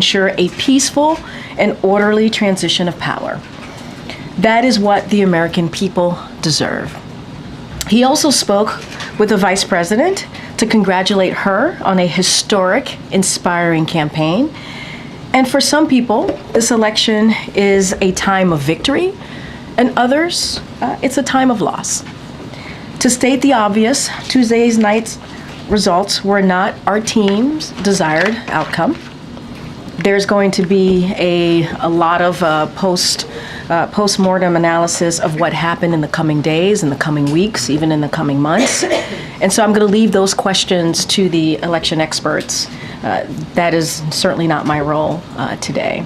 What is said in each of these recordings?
ensure a peaceful and orderly transition of power. That is what the American people deserve. He also spoke with the Vice President to congratulate her on a historic, inspiring campaign. And for some people, this election is a time of victory, and others, it's a time of loss. To state the obvious, Tuesday's night's results were not our team's desired outcome. There's going to be a lot of post-mortem analysis of what happened in the coming days, in the coming weeks, even in the coming months. And so I'm going to leave those questions to the election experts. That is certainly not my role today.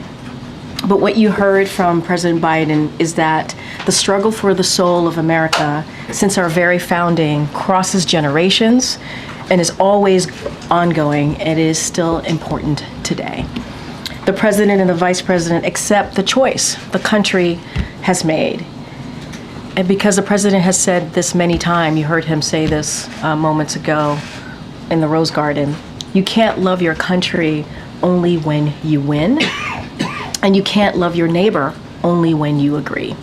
But what you heard from President Biden is that the struggle for the soul of America since our very founding crosses generations and is always ongoing and is still important today. The President and the Vice President accept the choice the country has made. And because the President has said this many times, you heard him say this moments ago in the Rose Garden, you can't love your country only when you win, and you can't love your neighbor only when you agree.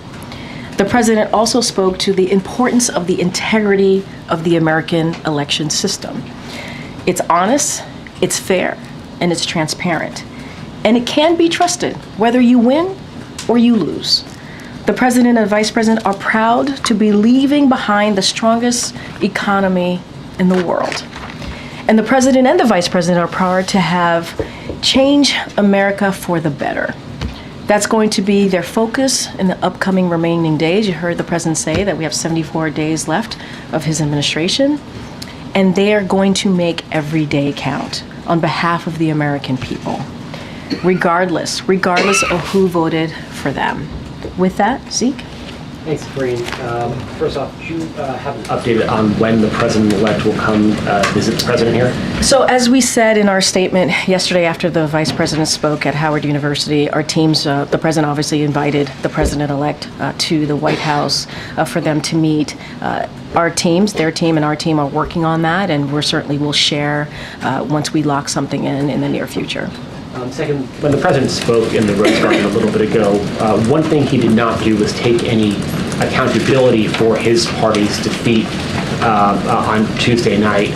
The President also spoke to the importance of the integrity of the American election system. It's honest, it's fair, and it's transparent. And it can be trusted, whether you win or you lose. The President and Vice President are proud to be leaving behind the strongest economy in the world. And the President and the Vice President are proud to have changed America for the better. That's going to be their focus in the upcoming remaining days. You heard the President say that we have 74 days left of his administration, and they are going to make every day count on behalf of the American people, regardless of who voted for them. With that, Zeke? Thanks, Karine. First off, do you have an update on when the President-elect will come visit the President here? So as we said in our statement yesterday after the Vice President spoke at Howard University, our teams, the President obviously invited the President-elect to the White House for them to meet. Our teams, their team and our team are working on that, and we certainly will share once we lock something in the near future. Second, when the President spoke in the Rose Garden a little bit ago, one thing he did not do was take any accountability for his party's defeat on Tuesday night.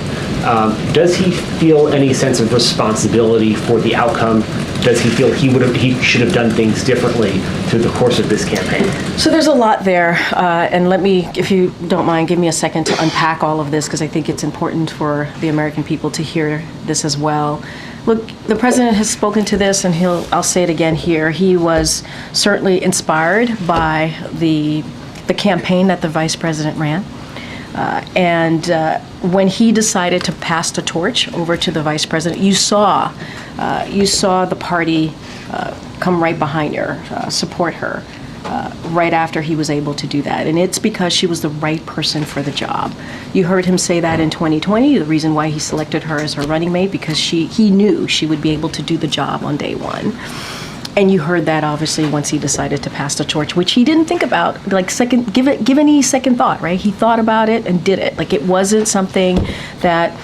Does he feel any sense of responsibility for the outcome? Does he feel he should have done things differently through the course of this campaign? So there's a lot there, and let me, if you don't mind, give me a second to unpack all of this, because I think it's important for the American people to hear this as well. Look, the President has spoken to this, and I'll say it again here. He was certainly inspired by the campaign that the Vice President ran. And when he decided to pass the torch over to the Vice President, you saw the party come right behind her, support her, right after he was able to do that. And it's because she was the right person for the job. You heard him say that in 2020, the reason why he selected her as her running mate, because he knew she would be able to do the job on day one. And you heard that obviously once he decided to pass the torch, which he didn't think about, give any second thought, right? He thought about it and did it. Like, it wasn't something that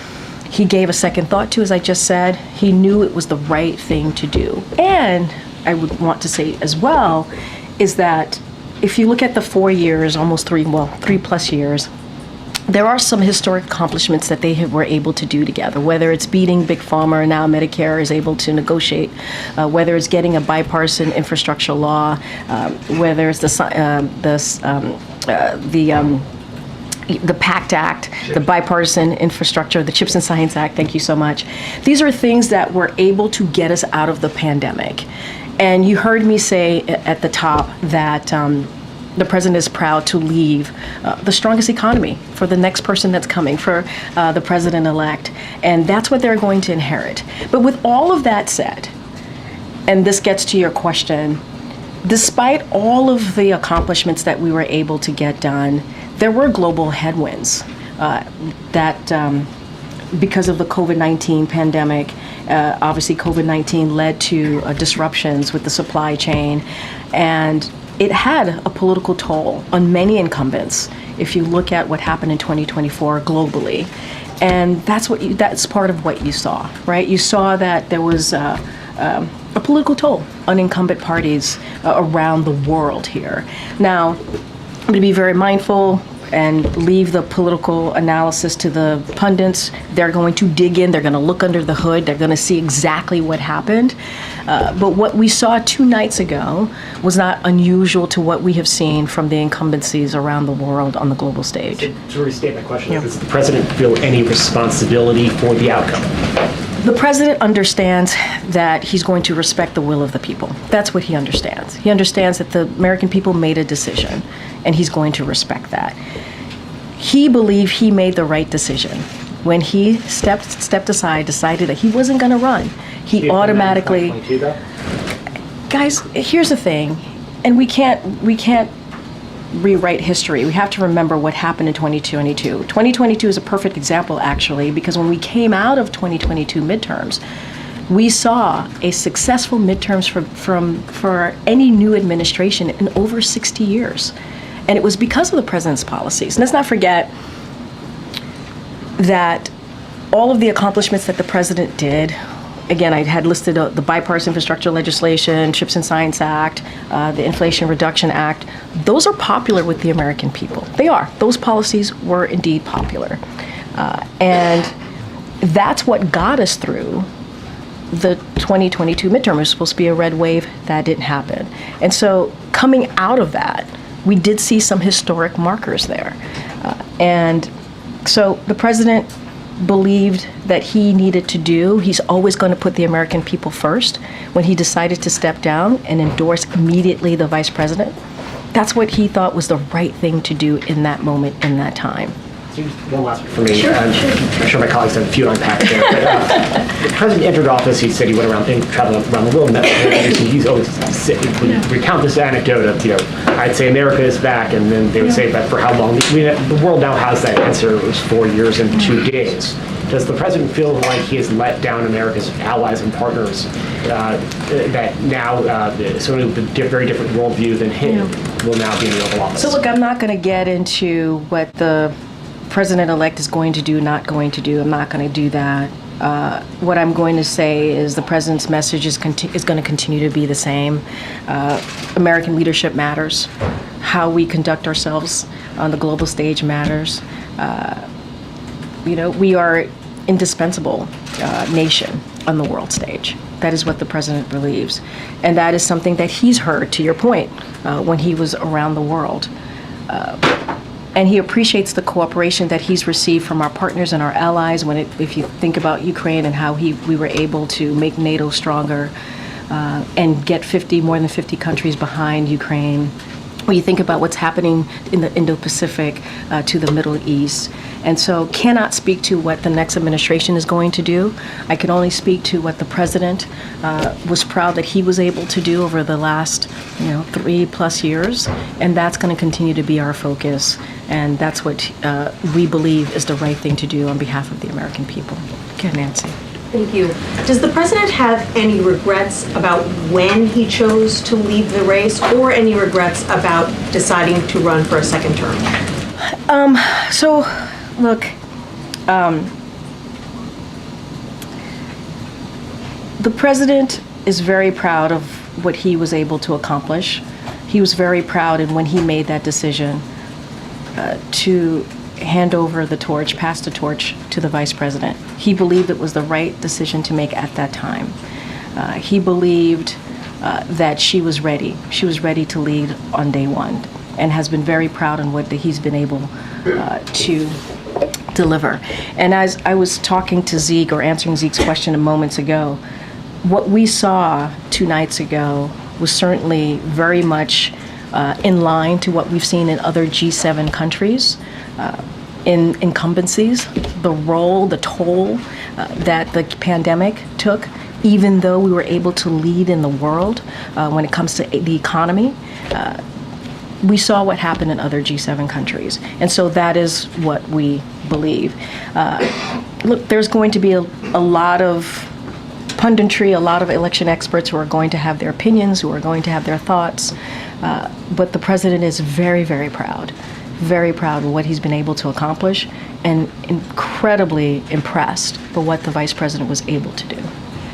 he gave a second thought to, as I just said. He knew it was the right thing to do. And I would want to say as well, is that if you look at the 4 years, almost 3+ years, there are some historic accomplishments that they were able to do together, whether it's beating Big Pharma, and now Medicare is able to negotiate, whether it's getting a bipartisan infrastructure law, whether it's the PACT Act, the Bipartisan Infrastructure, the CHIPS and Science Act, thank you so much. These are things that were able to get us out of the pandemic. And you heard me say at the top that the President is proud to leave the strongest economy for the next person that's coming, for the President-elect. And that's what they're going to inherit. But with all of that said, and this gets to your question, despite all of the accomplishments that we were able to get done, there were global headwinds that because of the COVID-19 pandemic. Obviously, COVID-19 led to disruptions with the supply chain, and it had a political toll on many incumbents if you look at what happened in 2024 globally. And that's part of what you saw, right? You saw that there was a political toll on incumbent parties around the world here. Now, I'm going to be very mindful and leave the political analysis to the pundits. They're going to dig in, they're going to look under the hood, they're going to see exactly what happened. But what we saw 2 nights ago was not unusual to what we have seen from the incumbencies around the world on the global stage. To restate my question, does the president feel any responsibility for the outcome? The president understands that he's going to respect the will of the people. That's what he understands. He understands that the American people made a decision, and he's going to respect that. He believed he made the right decision. When he stepped aside, decided that he wasn't going to run, he automatically... Guys, here's the thing, and we can't rewrite history. We have to remember what happened in 2022. 2022 is a perfect example, actually, because when we came out of 2022 midterms, we saw a successful midterms for any new administration in over 60 years. And it was because of the president's policies. And let's not forget that all of the accomplishments that the president did, again, I had listed the bipartisan infrastructure legislation, CHIPS and Science Act, the Inflation Reduction Act. Those are popular with the American people. They are. Those policies were indeed popular. And that's what got us through the 2022 midterm. It was supposed to be a red wave. That didn't happen. And so coming out of that, we did see some historic markers there. And so the president believed that he needed to do. He's always going to put the American people first. When he decided to step down and endorse immediately the vice president, that's what he thought was the right thing to do in that moment, in that time. One last one for me. I'm sure my colleagues have a few to unpack there. But, the president entered office. He said he went around traveling around the world. And he's always recount this anecdote of, I'd say America is back, and then they would say, but for how long? The world now has that answer. It was 4 years and 2 days. Does the president feel like he has let down America's allies and partners that now sort of a very different worldview than him will now be in the Oval Office? So look, I'm not going to get into what the president-elect is going to do, not going to do. I'm not going to do that. What I'm going to say is the president's message is going to continue to be the same. American leadership matters. How we conduct ourselves on the global stage matters. We are indispensable nation on the world stage. That is what the president believes. And that is something that he's heard, to your point, when he was around the world. And he appreciates the cooperation that he's received from our partners and our allies. If you think about Ukraine and how we were able to make NATO stronger and get more than 50 countries behind Ukraine. When you think about what's happening in the Indo-Pacific to the Middle East. And so cannot speak to what the next administration is going to do. I can only speak to what the president was proud that he was able to do over the last 3+ years. And that's going to continue to be our focus. And that's what we believe is the right thing to do on behalf of the American people. Okay, Nancy. Thank you. Does the president have any regrets about when he chose to leave the race, or any regrets about deciding to run for a second term? So, look, the president is very proud of what he was able to accomplish. He was very proud, and when he made that decision to hand over the torch, pass the torch to the vice president, he believed it was the right decision to make at that time. He believed that she was ready. She was ready to lead on day one, and has been very proud on what he's been able to deliver. And as I was talking to Zeke, or answering Zeke's question moments ago, what we saw 2 nights ago was certainly very much in line to what we've seen in other G7 countries. In incumbencies, the role, the toll that the pandemic took, even though we were able to lead in the world when it comes to the economy, we saw what happened in other G7 countries. And so that is what we believe. Look, there's going to be a lot of punditry, a lot of election experts who are going to have their opinions, who are going to have their thoughts. But the president is very, very proud of what he's been able to accomplish, and incredibly impressed by what the vice president was able to do.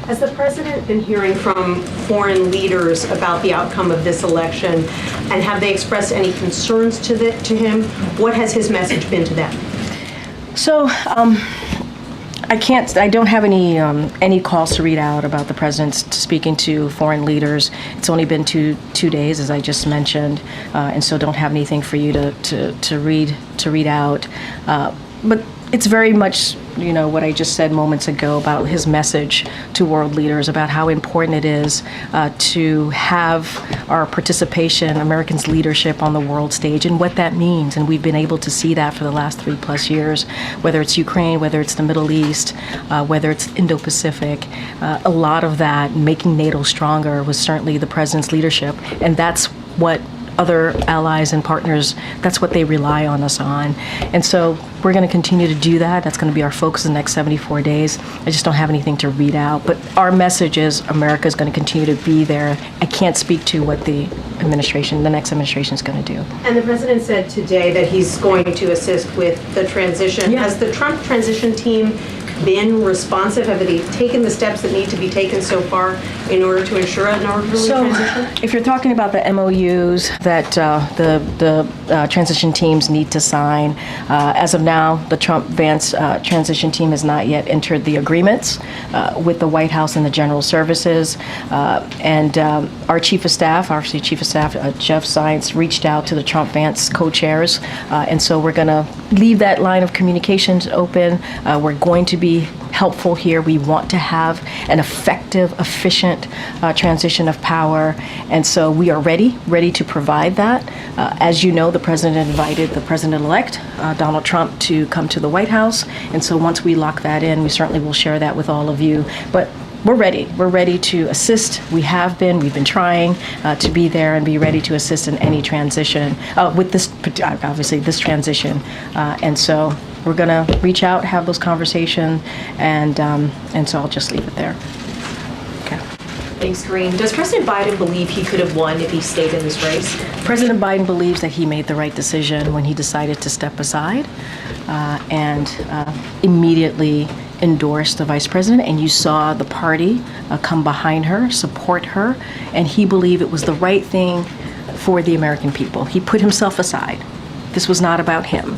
Has the president been hearing from foreign leaders about the outcome of this election, and have they expressed any concerns to him? What has his message been to them? So I don't have any calls to read out about the president speaking to foreign leaders. It's only been two days, as I just mentioned, and so don't have anything for you to read out. But it's very much, what I just said moments ago about his message to world leaders about how important it is to have our participation, Americans' leadership on the world stage, and what that means. And we've been able to see that for the last 3+ years, whether it's Ukraine, whether it's the Middle East, whether it's Indo-Pacific. A lot of that, making NATO stronger, was certainly the president's leadership. And that's what other allies and partners, that's what they rely on us on. And so we're going to continue to do that. That's going to be our focus in the next 74 days. I just don't have anything to read out. But our message is America is going to continue to be there. I can't speak to what the next administration is going to do. And the president said today that he's going to assist with the transition. Yeah. Has the Trump transition team been responsive? Have they taken the steps that need to be taken so far in order to ensure an orderly transition? If you're talking about the MOUs that the transition teams need to sign, as of now, the Trump-Vance transition team has not yet entered the agreements with the White House and the General Services. And our Chief of Staff, Jeff Zients, reached out to the Trump-Vance co-chairs. And so we're going to leave that line of communications open. We're going to be helpful here. We want to have an effective, efficient transition of power. And so we are ready to provide that. As you know, the president invited the president-elect, Donald Trump, to come to the White House. And so once we lock that in, we certainly will share that with all of you. But we're ready. We're ready to assist. We've been trying to be there and be ready to assist in any transition with this, obviously, this transition. And so we're going to reach out, have those conversations, and so I'll just leave it there. Okay. Thanks, Karine. Does President Biden believe he could have won if he stayed in this race? President Biden believes that he made the right decision when he decided to step aside and immediately endorsed the vice president, and you saw the party come behind her, support her, and he believed it was the right thing for the American people. He put himself aside. This was not about him.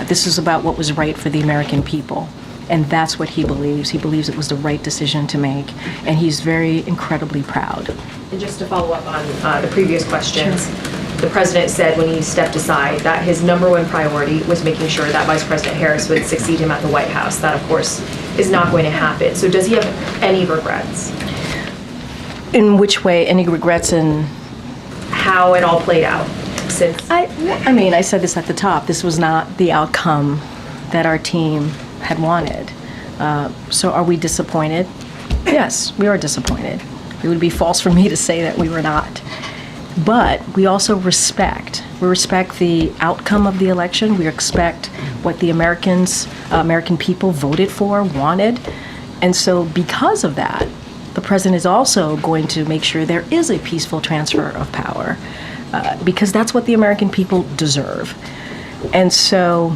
This is about what was right for the American people. And that's what he believes. He believes it was the right decision to make, and he's very incredibly proud. And just to follow up on the previous questions, the president said when he stepped aside that his number one priority was making sure that Vice President Harris would succeed him at the White House. That, of course, is not going to happen. So does he have any regrets? In which way? Any regrets in how it all played out? Since I mean, I said this at the top. This was not the outcome that our team had wanted. So are we disappointed? Yes, we are disappointed. It would be false for me to say that we were not. But we also respect. We respect the outcome of the election. We respect what the American people voted for, wanted. And so because of that, the president is also going to make sure there is a peaceful transfer of power, because that's what the American people deserve. And so,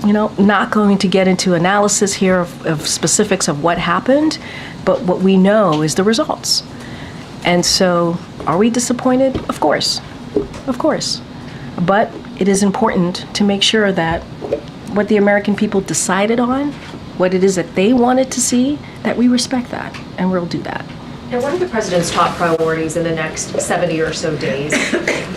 not going to get into analysis here of specifics of what happened, but what we know is the results. And so, are we disappointed? Of course. But it is important to make sure that what the American people decided on, what it is that they wanted to see, that we respect that, and we'll do that. And one of the president's top priorities in the next 70 or so days,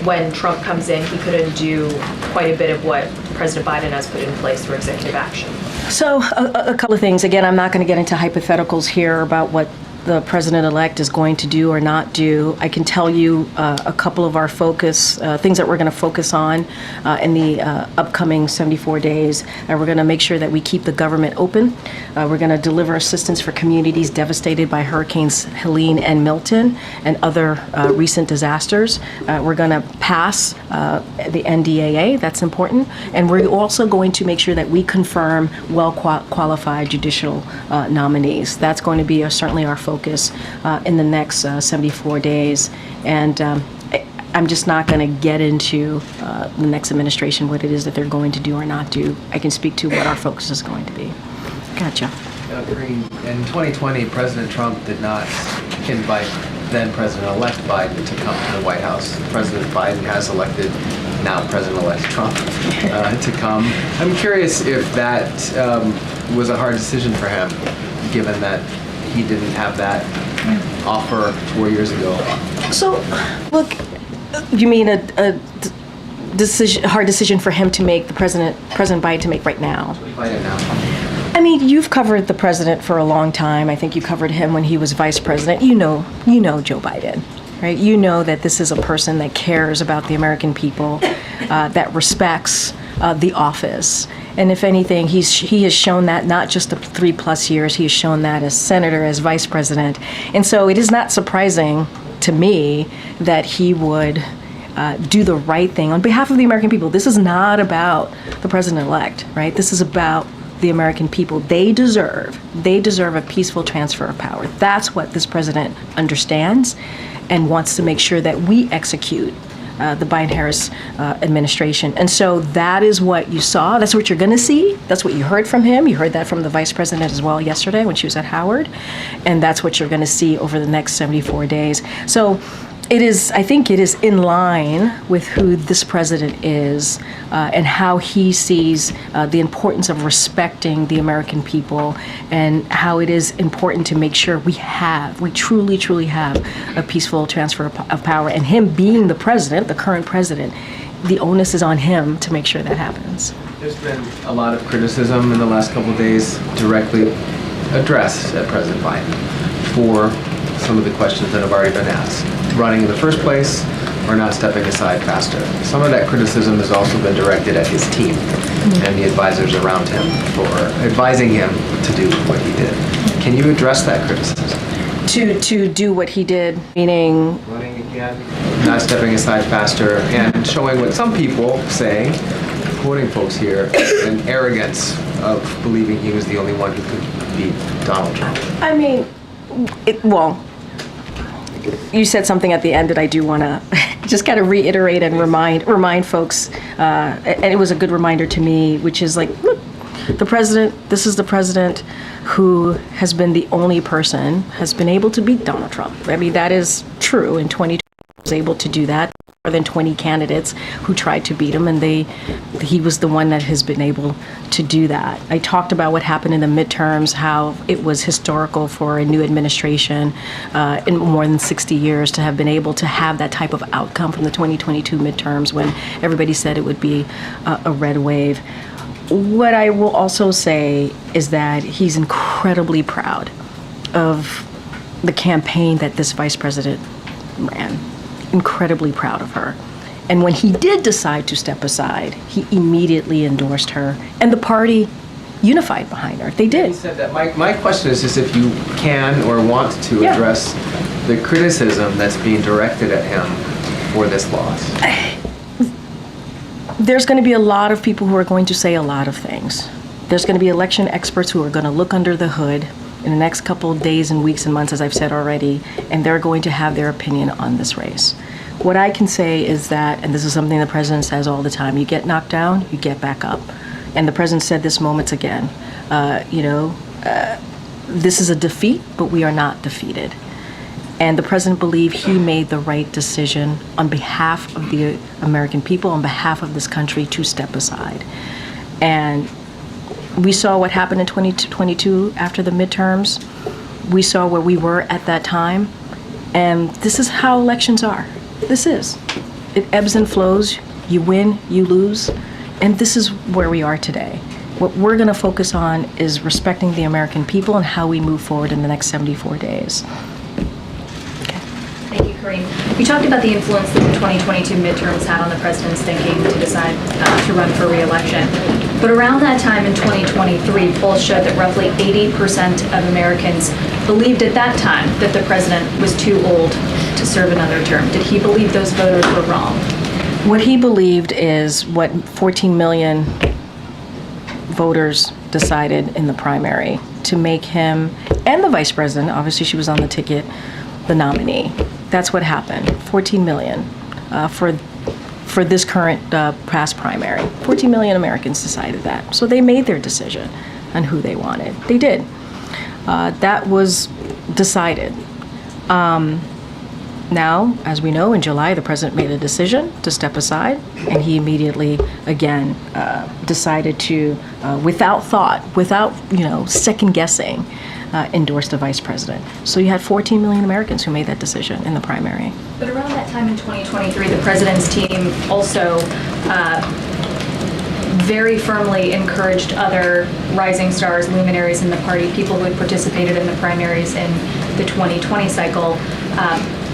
when Trump comes in, he could undo quite a bit of what President Biden has put in place through executive action. So a couple of things. Again, I'm not going to get into hypotheticals here about what the president-elect is going to do or not do. I can tell you a couple of our focus, things that we're going to focus on in the upcoming 74 days. We're going to make sure that we keep the government open. We're going to deliver assistance for communities devastated by Hurricanes Helene and Milton and other recent disasters. We're going to pass the NDAA, that's important. And we're also going to make sure that we confirm well-qualified judicial nominees. That's going to be certainly our focus in the next 74 days. And I'm just not going to get into the next administration, what it is that they're going to do or not do. I can speak to what our focus is going to be. Gotcha. Karine, in 2020, President Trump did not invite then President-elect Biden to come to the White House. President Biden has elected now President-elect Trump to come. I'm curious if that was a hard decision for him, given that he didn't have that offer 4 years ago. So, look, you mean a hard decision for him to make, President Biden to make right now? Find it now. I mean, you've covered the president for a long time. I think you covered him when he was vice president. You know Joe Biden, right? You know that this is a person that cares about the American people, that respects the office. And if anything, he has shown that not just the 3+ years, he has shown that as senator, as vice president. And so it is not surprising to me that he would do the right thing on behalf of the American people. This is not about the president-elect, right? This is about the American people. They deserve a peaceful transfer of power. That's what this president understands and wants to make sure that we execute the Biden-Harris administration. And so that is what you saw. That's what you're going to see. That's what you heard from him. You heard that from the vice president as well yesterday when she was at Howard. And that's what you're going to see over the next 74 days. So I think it is in line with who this president is and how he sees the importance of respecting the American people and how it is important to make sure we truly, truly have a peaceful transfer of power. And him being the president, the current president, the onus is on him to make sure that happens. There's been a lot of criticism in the last couple of days directly addressed at President Biden for some of the questions that have already been asked. Running in the first place or not stepping aside faster. Some of that criticism has also been directed at his team and the advisors around him for advising him to do what he did. Can you address that criticism? To do what he did, meaning Running again, not stepping aside faster, and showing what some people say, quoting folks here, an arrogance of believing he was the only one who could beat Donald Trump. I mean, you said something at the end that I do want to just kind of reiterate and remind folks, and it was a good reminder to me, which is like, look, this is the president who has been the only person has been able to beat Donald Trump. I mean, that is true. In 2020, he was able to do that. More than 20 candidates who tried to beat him, and he was the one that has been able to do that. I talked about what happened in the midterms, how it was historical for a new administration in more than 60 years to have been able to have that type of outcome from the 2022 midterms when everybody said it would be a red wave. What I will also say is that he's incredibly proud of the campaign that this vice president ran. Incredibly proud of her. And when he did decide to step aside, he immediately endorsed her, and the party unified behind her. They He did. said that. My question is just if you can or want to Yeah. address the criticism that's being directed at him for this loss. There's going to be a lot of people who are going to say a lot of things. There's going to be election experts who are going to look under the hood in the next couple of days and weeks and months, as I've said already, and they're going to have their opinion on this race. What I can say is that, and this is something the president says all the time, you get knocked down, you get back up. And the president said this moments again, this is a defeat, but we are not defeated. And the president believed he made the right decision on behalf of the American people, on behalf of this country, to step aside. And we saw what happened in 2022 after the midterms. We saw where we were at that time. And this is how elections are. This is. It ebbs and flows. You win, you lose. And this is where we are today. What we're going to focus on is respecting the American people and how we move forward in the next 74 days. Thank you, Karine. You talked about the influence that the 2022 midterms had on the president's thinking to decide to run for re-election. But around that time in 2023, polls showed that roughly 80% of Americans believed at that time that the president was too old to serve another term. Did he believe those voters were wrong? What he believed is what 14 million voters decided in the primary, to make him and the vice president, obviously she was on the ticket, the nominee. That's what happened. 14 million for this current past primary. 14 million Americans decided that. So they made their decision on who they wanted. They did. That was decided. Now, as we know, in July, the president made a decision to step aside, and he immediately, again, decided to, without thought, without, second guessing, endorse the vice president. So you had 14 million Americans who made that decision in the primary. But around that time in 2023, the president's team also very firmly encouraged other rising stars, luminaries in the party, people who had participated in the primaries in the 2020 cycle,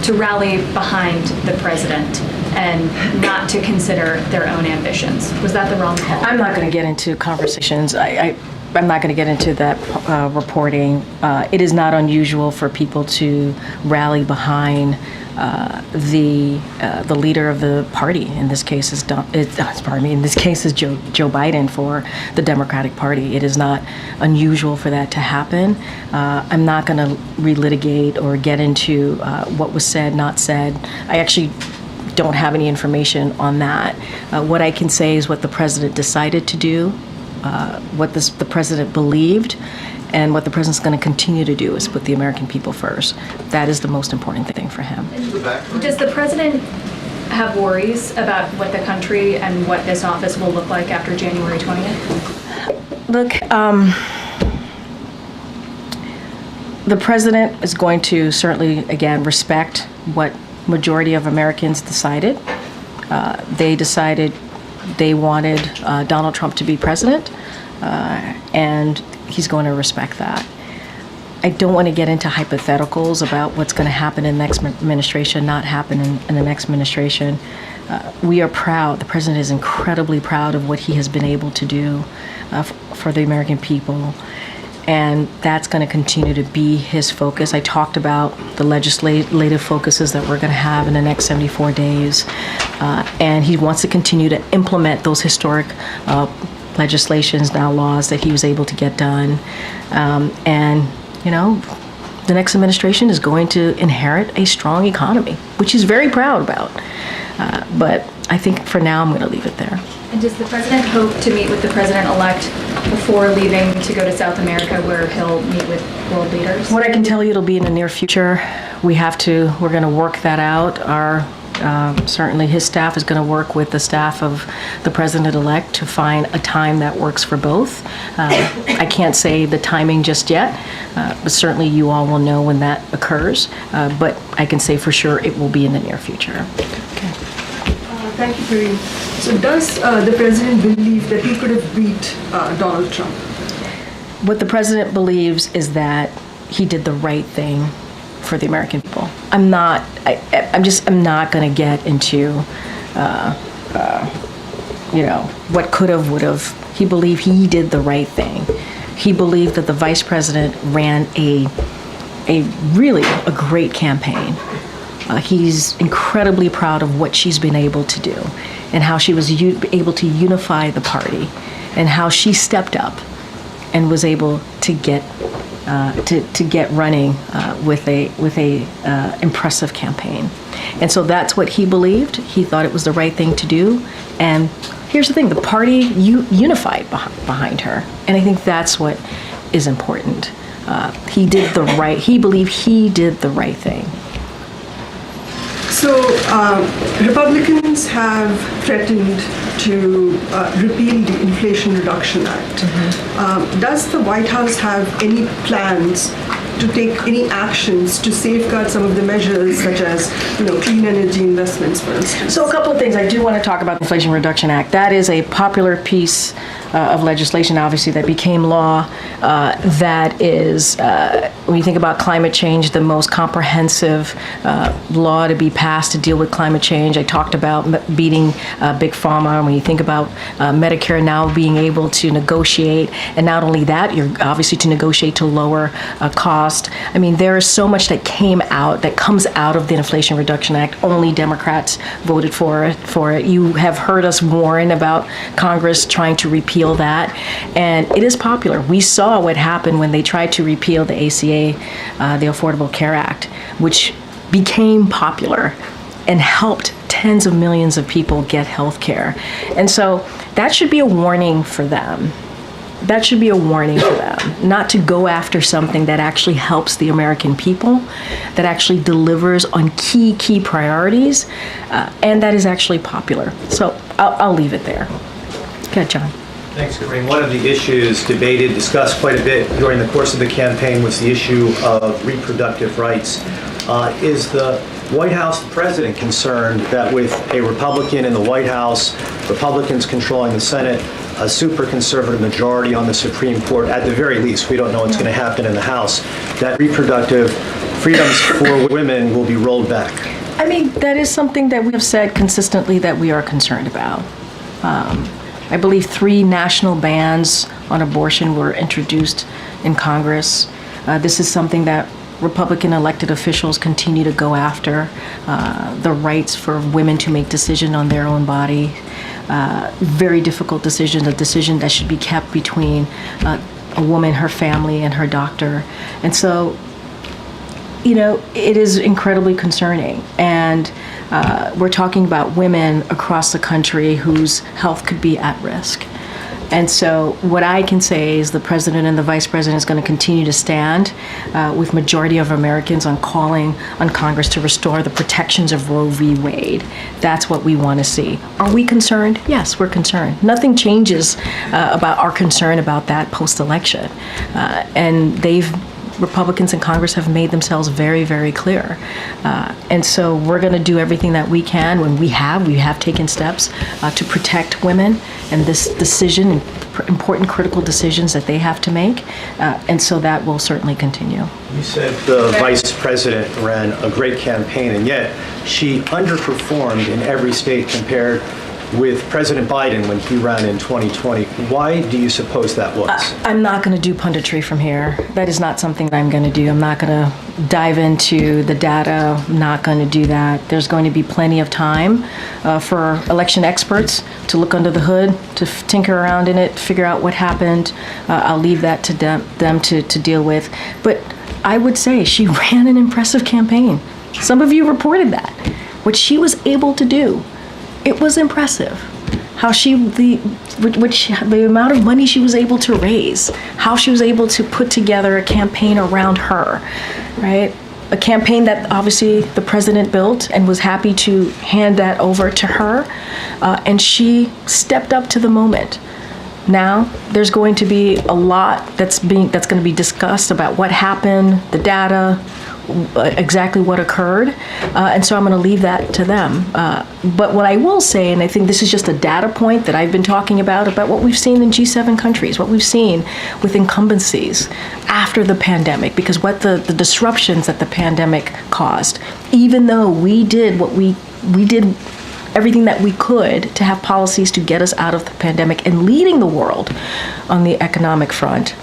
to rally behind the president and not to consider their own ambitions. Was that the wrong call? I'm not going to get into conversations. I'm not going to get into that reporting. It is not unusual for people to rally behind the leader of the party. In this case is Joe Biden for the Democratic Party. It is not unusual for that to happen. I'm not going to relitigate or get into what was said, not said. I actually don't have any information on that. What I can say is what the president decided to do, what the president believed, and what the president's going to continue to do is put the American people first. That is the most important thing for him. Does the president have worries about what the country and what this office will look like after January 20th? Look, the president is going to certainly, again, respect what majority of Americans decided. They decided they wanted Donald Trump to be president, and he's going to respect that. I don't want to get into hypotheticals about what's going to happen in the next administration, not happen in the next administration. We are proud. The president is incredibly proud of what he has been able to do for the American people. And that's going to continue to be his focus. I talked about the legislative focuses that we're going to have in the next 74 days. And he wants to continue to implement those historic legislations, now laws, that he was able to get done. And, the next administration is going to inherit a strong economy, which he's very proud about. But I think for now, I'm going to leave it there. And does the president hope to meet with the president-elect before leaving to go to South America, where he'll meet with world leaders? What I can tell you, it'll be in the near future. We're going to work that out. Certainly his staff is going to work with the staff of the president-elect to find a time that works for both. I can't say the timing just yet, but certainly you all will know when that occurs. But I can say for sure it will be in the near future. Okay. Thank you, Karine. So does the president believe that he could have beat Donald Trump? What the president believes is that he did the right thing for the American people. I'm not going to get into, what could have, would have. He believed he did the right thing. He believed that the vice president ran a great campaign. He's incredibly proud of what she's been able to do and how she was able to unify the party and how she stepped up and was able to get running with a impressive campaign. And so that's what he believed. He thought it was the right thing to do. And here's the thing, the party unified behind her. And I think that's what is important. He believed he did the right thing. So Republicans have threatened to repeal the Inflation Reduction Act. Mm-hmm. Does the White House have any plans to take any actions to safeguard some of the measures, such as clean energy investments, for instance? So a couple of things. I do want to talk about the Inflation Reduction Act. That is a popular piece of legislation, obviously, that became law. That is, when you think about climate change, the most comprehensive law to be passed to deal with climate change. I talked about beating Big Pharma. When you think about Medicare now being able to negotiate, and not only that, you're obviously to negotiate to lower cost. I mean, there is so much that comes out of the Inflation Reduction Act. Only Democrats voted for it. You have heard us warn about Congress trying to repeal that, and it is popular. We saw what happened when they tried to repeal the ACA, the Affordable Care Act, which became popular and helped tens of millions of people get health care. And so that should be a warning for them that should be a warning for them, not to go after something that actually helps the American people, that actually delivers on key priorities, and that is actually popular. So I'll leave it there. Go ahead, John. Thanks, Karine. One of the issues debated, discussed quite a bit during the course of the campaign was the issue of reproductive rights. Is the White House, the president, concerned that with a Republican in the White House, Republicans controlling the Senate, a super conservative majority on the Supreme Court, at the very least, we don't know what's going to happen in the House, that reproductive freedoms for women will be rolled back? I mean, that is something that we have said consistently that we are concerned about. I believe 3 national bans on abortion were introduced in Congress. This is something that Republican elected officials continue to go after, the rights for women to make decisions on their own body. Very difficult decision, a decision that should be kept between a woman, her family, and her doctor. And so, you know, it is incredibly concerning. And we're talking about women across the country whose health could be at risk. And so what I can say is the president and the vice president is going to continue to stand with majority of Americans on calling on Congress to restore the protections of Roe v. Wade. That's what we want to see. Are we concerned? Yes, we're concerned. Nothing changes about our concern about that post-election. And Republicans in Congress have made themselves very, very clear. And so we're going to do everything that we can when we have taken steps to protect women and this decision, important critical decisions that they have to make. And so that will certainly continue. You said the vice president ran a great campaign, and yet she underperformed in every state compared with President Biden when he ran in 2020. Why do you suppose that was? I'm not going to do punditry from here. That is not something that I'm going to do. I'm not going to dive into the data. I'm not going to do that. There's going to be plenty of time for election experts to look under the hood, to tinker around in it, figure out what happened. I'll leave that to them to deal with. But I would say she ran an impressive campaign. Some of you reported that. What she was able to do, it was impressive. How the amount of money she was able to raise, how she was able to put together a campaign around her, right? A campaign that obviously the president built and was happy to hand that over to her, and she stepped up to the moment. Now there's going to be a lot that's going to be discussed about what happened, the data, exactly what occurred, and so I'm going to leave that to them. But what I will say, and I think this is just a data point that I've been talking about what we've seen in G7 countries, what we've seen with incumbencies after the pandemic, because what the disruptions that the pandemic caused, even though we did what we did everything that we could to have policies to get us out of the pandemic and leading the world on the economic front,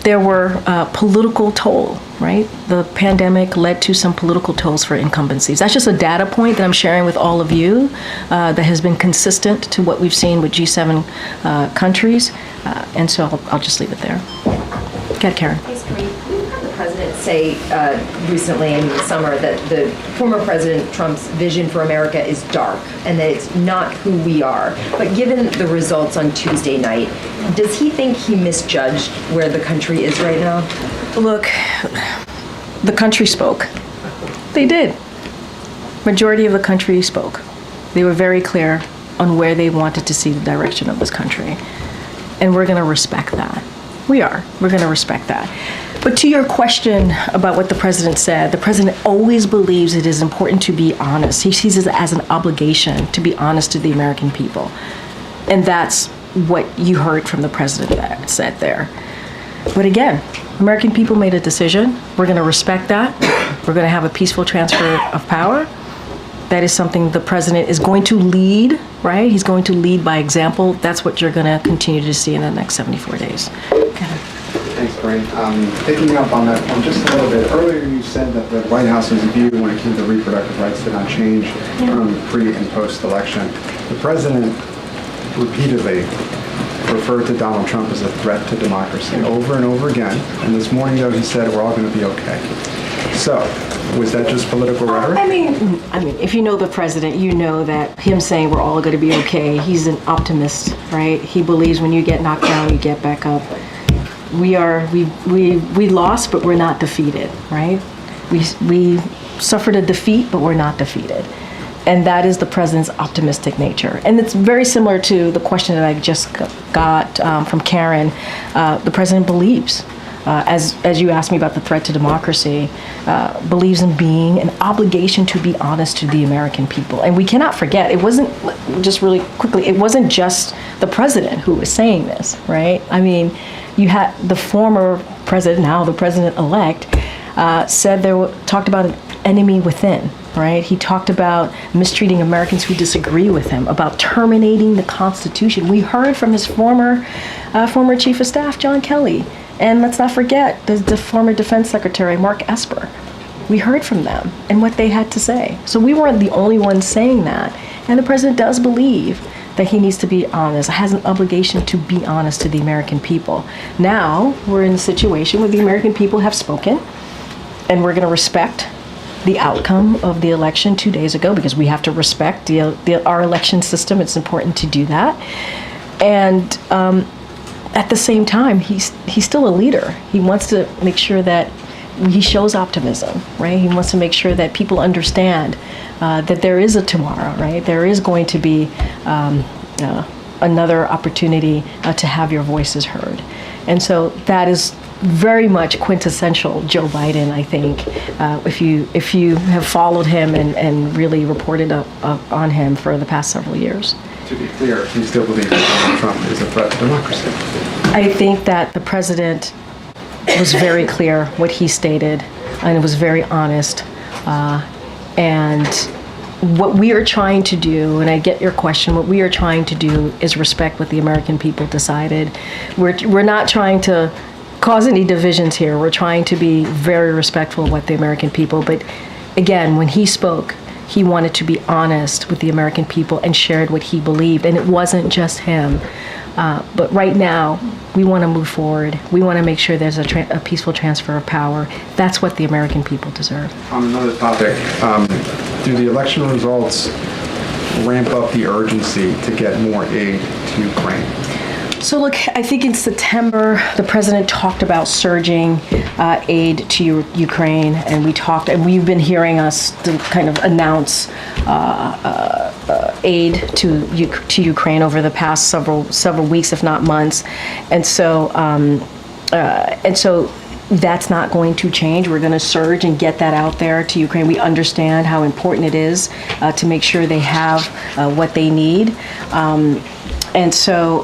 there were political toll, right? The pandemic led to some political tolls for incumbencies. That's just a data point that I'm sharing with all of you that has been consistent to what we've seen with G7 countries. And so I'll just leave it there. Go ahead, Karen. Thanks, Karine. We've heard the president say recently in the summer that the former President Trump's vision for America is dark and that it's not who we are. But given the results on Tuesday night, does he think he misjudged where the country is right now? Look, the country spoke. They did. Majority of the country spoke. They were very clear on where they wanted to see the direction of this country. And we're going to respect that. We are. We're going to respect that. But to your question about what the president said, the president always believes it is important to be honest. He sees it as an obligation to be honest to the American people. And that's what you heard from the president that said there. But again, American people made a decision. We're going to respect that. We're going to have a peaceful transfer of power. That is something the president is going to lead, right? He's going to lead by example. That's what you're going to continue to see in the next 74 days. Thanks, Karine. Picking up on that point just a little bit, earlier you said that the White House's view when it came to reproductive rights did not change from pre and post-election. The president repeatedly referred to Donald Trump as a threat to democracy over and over again. And this morning, though, he said we're all going to be okay. So, was that just political rhetoric? I mean, if you know the president, you know that him saying we're all going to be okay, he's an optimist, right? He believes when you get knocked down, you get back up. We lost, but we're not defeated, right? We suffered a defeat, but we're not defeated. And that is the president's optimistic nature. And it's very similar to the question that I just got from Karine. The president believes, as you asked me about the threat to democracy, believes in being an obligation to be honest to the American people. And we cannot forget, it wasn't, just really quickly, it wasn't just the president who was saying this, right? I mean, you had the former president, now the president-elect, talked about an enemy within, right? He talked about mistreating Americans who disagree with him, about terminating the Constitution. We heard from his former chief of staff, John Kelly, and let's not forget the former defense secretary, Mark Esper. We heard from them and what they had to say. So we weren't the only ones saying that. And the president does believe that he needs to be honest, has an obligation to be honest to the American people. Now we're in a situation where the American people have spoken, and we're going to respect the outcome of the election 2 days ago, because we have to respect our election system. It's important to do that. And at the same time, he's still a leader. He wants to make sure that he shows optimism, right? He wants to make sure that people understand that there is a tomorrow, right? There is going to be another opportunity to have your voices heard. And so that is very much quintessential Joe Biden, I think, if you have followed him and really reported up on him for the past several years. To be clear, you still believe that Donald Trump is a threat to democracy? I think that the president was very clear what he stated, and it was very honest. And what we are trying to do, and I get your question, what we are trying to do is respect what the American people decided. We're not trying to cause any divisions here. We're trying to be very respectful of what the American people, but again, when he spoke, he wanted to be honest with the American people and shared what he believed, and it wasn't just him. But right now, we want to move forward. We want to make sure there's a peaceful transfer of power. That's what the American people deserve. On another topic, do the election results ramp up the urgency to get more aid to Ukraine? So look, I think in September, the president talked about surging aid to Ukraine, and we've been hearing us kind of announce aid to Ukraine over the past several weeks, if not months, and so that's not going to change. We're going to surge and get that out there to Ukraine. We understand how important it is to make sure they have what they need. And so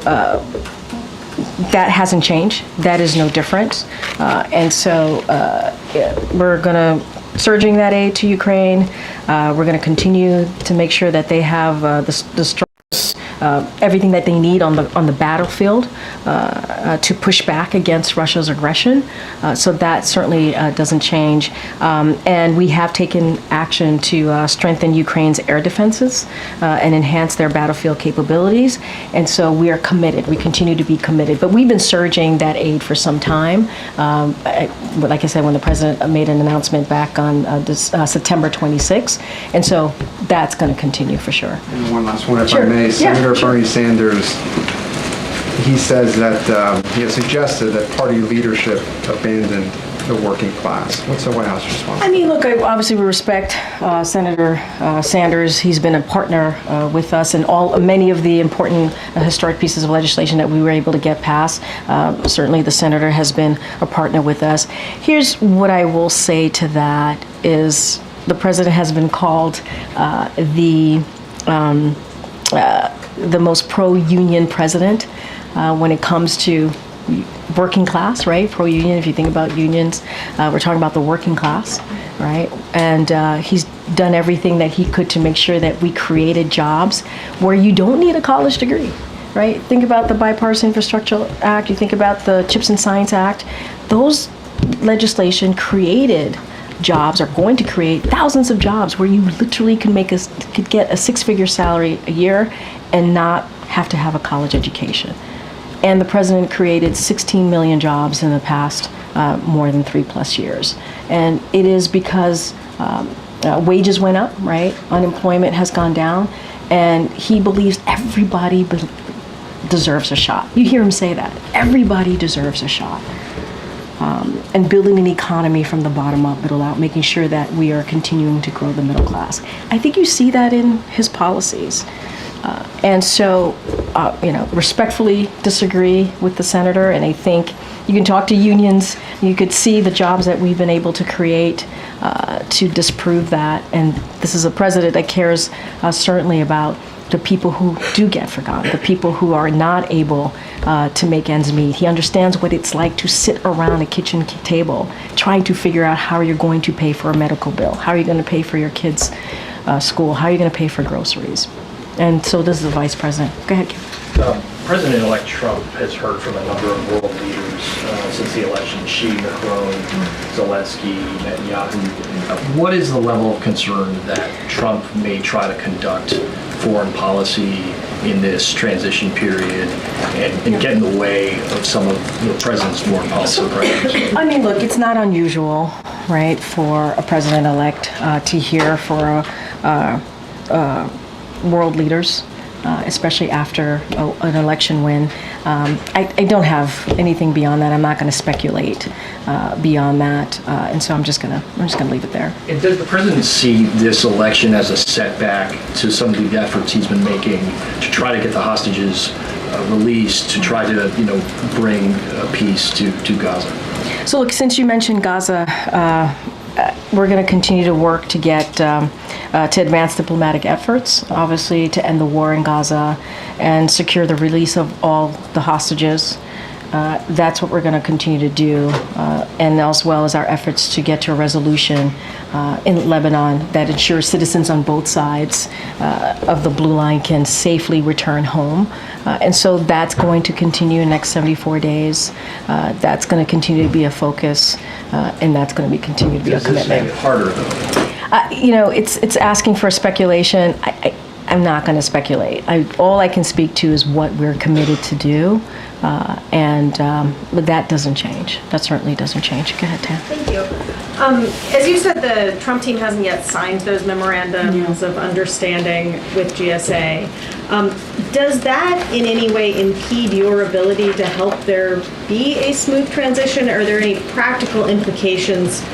that hasn't changed. That is no different. And so we're going to surging that aid to Ukraine. We're going to continue to make sure that they have the strongest, everything that they need on the battlefield to push back against Russia's aggression. So that certainly doesn't change. And we have taken action to strengthen Ukraine's air defenses and enhance their battlefield capabilities. And so we are committed. We continue to be committed. But we've been surging that aid for some time. Like I said, when the president made an announcement back on September 26th. And so that's going to continue for sure. And one last one, if Sure. I may. Yeah, Senator sure. Bernie Sanders, he says that he has suggested that party leadership abandon the working class. What's the White House response? I mean, look, obviously we respect Senator Sanders. He's been a partner with us in many of the important historic pieces of legislation that we were able to get passed. Certainly the senator has been a partner with us. Here's what I will say to that is the president has been called the most pro-union president when it comes to working class, right? Pro-union, if you think about unions, we're talking about the working class, right? And he's done everything that he could to make sure that we created jobs where you don't need a college degree, right? Think about the Bipartisan Infrastructure Act, you think about the CHIPS and Science Act. Those legislation created jobs, are going to create thousands of jobs where you literally could get a six-figure salary a year and not have to have a college education. And the president created 16 million jobs in the past more than 3+ years. And it is because wages went up, right? Unemployment has gone down, and he believes everybody deserves a shot. You hear him say that. Everybody deserves a shot. And building an economy from the bottom up, middle out, making sure that we are continuing to grow the middle class. I think you see that in his policies. And so, respectfully disagree with the senator, and I think you can talk to unions, you could see the jobs that we've been able to create to disprove that. And this is a president that cares certainly about the people who do get forgotten, the people who are not able to make ends meet. He understands what it's like to sit around a kitchen table trying to figure out how you're going to pay for a medical bill, how are you going to pay for your kids' school, how are you going to pay for groceries. And so does the vice president. Go ahead, Kim. President-elect Trump has heard from a number of world leaders since the election: Xi, Macron, Zelensky, Netanyahu. What is the level of concern that Trump may try to conduct foreign policy in this transition period and get in the way of some of the president's foreign policy priorities? I mean, look, it's not unusual, right, for a president-elect to hear for world leaders, especially after an election win. I don't have anything beyond that. I'm not going to speculate beyond that, and so I'm just gonna leave it there. And does the president see this election as a setback to some of the efforts he's been making to try to get the hostages released, to try to bring peace to Gaza? So look, since you mentioned Gaza, we're going to continue to work to get to advance diplomatic efforts, obviously to end the war in Gaza and secure the release of all the hostages. That's what we're going to continue to do, and as well as our efforts to get to a resolution in Lebanon that ensures citizens on both sides of the blue line can safely return home. And so that's going to continue in the next 74 days. That's going to continue to be a focus, and that's going to continue to be a commitment. Does this make it harder, though? It's asking for speculation. I'm not going to speculate. All I can speak to is what we're committed to do, but that doesn't change. That certainly doesn't change. Go ahead, Tam. Thank you. As you said, the Trump team hasn't yet signed those memorandums of understanding with GSA. Does that in any way impede your ability to help there be a smooth transition? Are there any practical implications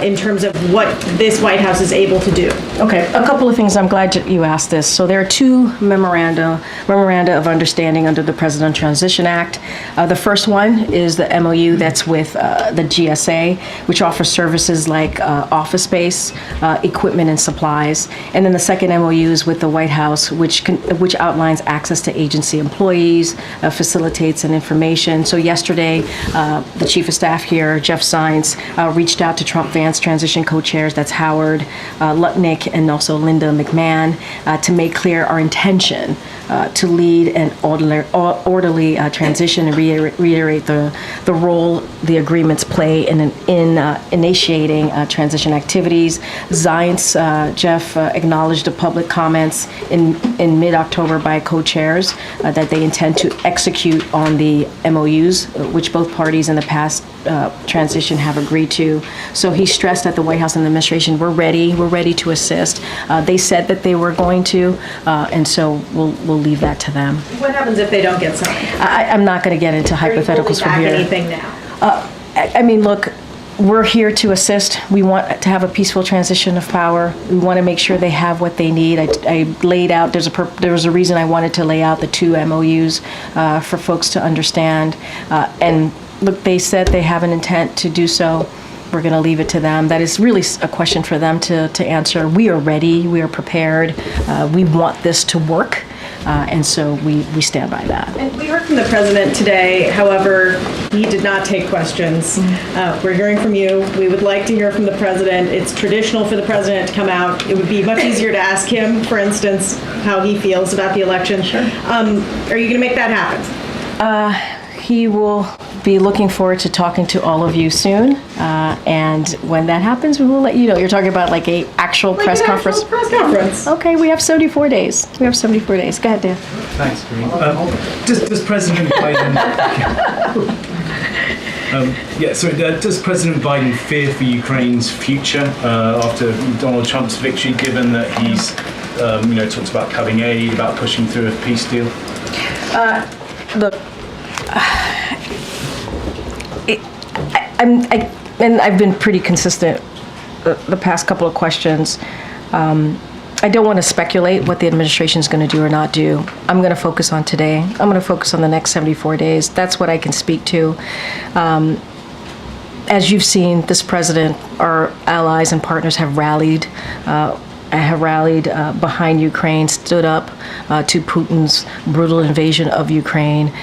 in terms of what this White House is able to do? Okay, a couple of things. I'm glad you asked this. So there are two memoranda of understanding under the President Transition Act. The first one is the MOU that's with the GSA, which offers services like office space, equipment, and supplies. And then the second MOU is with the White House, which outlines access to agency employees, facilitates and information. So yesterday, the Chief of Staff here, Jeff Zients, reached out to Trump Vance transition co-chairs, that's Howard Lutnick and also Linda McMahon, to make clear our intention to lead an orderly transition and reiterate the role the agreements play in initiating transition activities. Zients, Jeff, acknowledged the public comments in mid-October by co-chairs that they intend to execute on the MOUs, which both parties in the past transition have agreed to. So he stressed that the White House and the administration, we're ready to assist. They said that they were going to, and so we'll leave that to them. What happens if they don't get signed? I'm not going to get into hypotheticals from here. Are you holding back anything now? I mean, look, we're here to assist. We want to have a peaceful transition of power. We want to make sure they have what they need. I laid out, there was a reason I wanted to lay out the two MOUs for folks to understand. And look, they said they have an intent to do so. We're going to leave it to them. That is really a question for them to answer. We are ready. We are prepared. We want this to work. And so we stand by that. And we heard from the president today. However, he did not take questions. We're hearing from you. We would like to hear from the president. It's traditional for the president to come out. It would be much easier to ask him, for instance, how he feels about the election. Sure. Are you going to make that happen? He will be looking forward to talking to all of you soon. And when that happens, we will let you know. You're talking about like a actual press conference? Press conference. Okay, we have 74 days. Go ahead, Dan. Thanks, Karine. Does President Biden... Does President Biden fear for Ukraine's future after Donald Trump's victory, given that he's, talks about cutting aid, about pushing through a peace deal? Look, I've been pretty consistent the past couple of questions. I don't want to speculate what the administration is going to do or not do. I'm going to focus on today. I'm going to focus on the next 74 days. That's what I can speak to. As you've seen, this president, our allies and partners have rallied behind Ukraine, stood up to Putin's brutal invasion of Ukraine,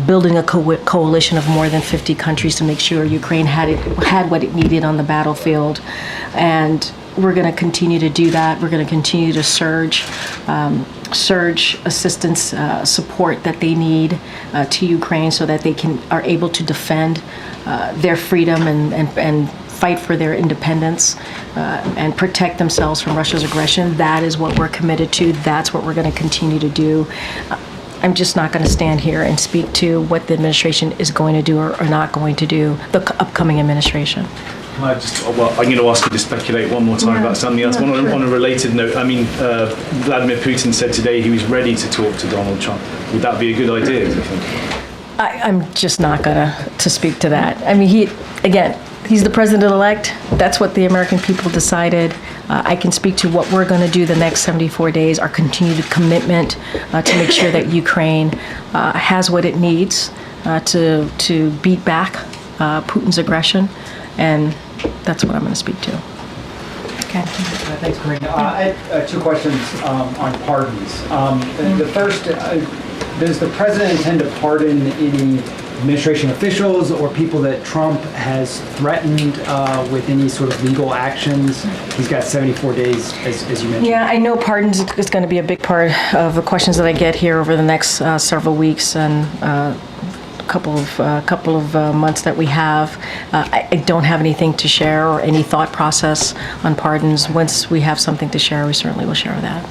building a coalition of more than 50 countries to make sure Ukraine had what it needed on the battlefield. And we're going to continue to do that. We're going to continue to surge assistance, support that they need to Ukraine so that they are able to defend their freedom and fight for their independence and protect themselves from Russia's aggression. That is what we're committed to. That's what we're going to continue to do. I'm just not going to stand here and speak to what the administration is going to do or not going to do, the upcoming administration. I'm going to ask you to speculate one more time about something else. On a related note, Vladimir Putin said today he was ready to talk to Donald Trump. Would that be a good idea, do you think? I'm just not going to speak to that. I mean, he's the president-elect. That's what the American people decided. I can speak to what we're going to do the next 74 days, our continued commitment to make sure that Ukraine has what it needs to beat back Putin's aggression. And that's what I'm going to speak to. Okay. Thanks, Karine. I had two questions on pardons. The first, does the president intend to pardon any administration officials or people that Trump has threatened with any sort of legal actions? He's got 74 days, as you mentioned. Yeah, I know pardons is going to be a big part of the questions that I get here over the next several weeks and couple of months that we have. I don't have anything to share or any thought process on pardons. Once we have something to share, we certainly will share that.